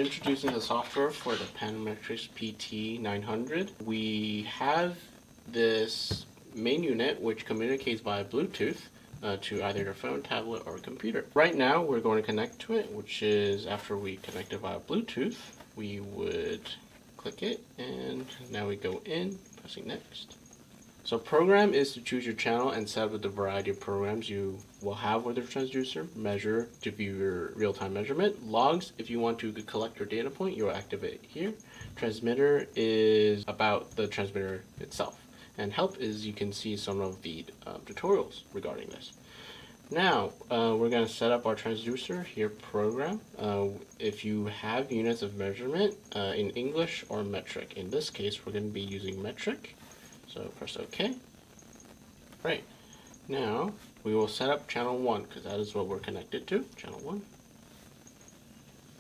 introducing the software for the Panametrics PT900. We have this main unit which communicates via Bluetooth to either your phone, tablet, or computer. Right now we're going to connect to it, which is after we connect it via Bluetooth, we would click it, and now we go in, pressing next. So program is to choose your channel and set up the variety of programs you will have with your transducer. Measure to view your real-time measurement. Logs, if you want to collect your data point, you'll activate here. Transmitter is about the transmitter itself. And help is you can see some of the tutorials regarding this. Now, we're going to set up our transducer here program. If you have units of measurement in English or metric. In this case, we're going to be using metric. So press OK. Right. Now, we will set up channel 1 because that is what we're connected to, channel 1.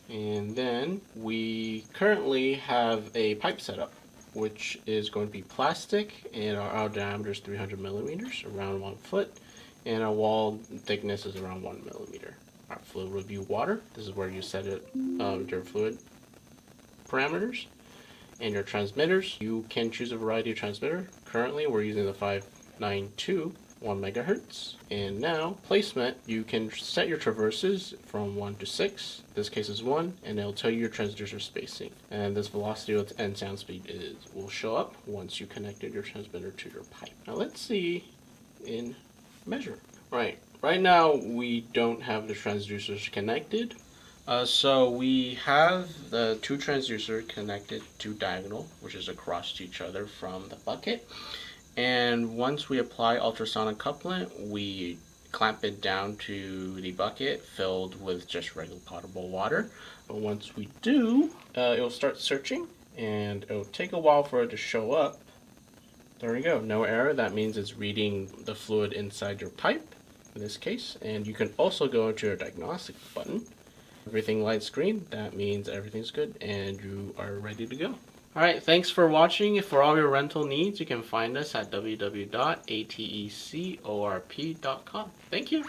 And then we currently have a pipe setup, which is going to be plastic, and our out diameter is 300 millimeters, around 1 foot, and our wall thickness is around 1 millimeter. Our fluid review water, this is where you set it, your fluid parameters. And your transmitters, you can choose a variety of transmitter. Currently, we're using the 592 1 megahertz. And now, placement, you can set your traverses from 1 to 6. This case is 1, and it'll tell you your transducer spacing. And this velocity and sound speed will show up once you connected your transmitter to your pipe. Now let's see in measure. Right now, we don't have the transducers connected. So we have the two transducers connected to diagonal, which is across each other from the bucket. And once we apply ultrasonic couplant, we clamp it down to the bucket filled with just regular potable water. But once we do, it'll start searching, and it'll take a while for it to show up. There we go, no error. That means it's reading the fluid inside your pipe in this case. And you can also go into your diagnostic button. Everything lights green, that means everything's good and you are ready to go. Alright, thanks for watching. For all your rental needs, you can find us at www.atecORP.com. Thank you.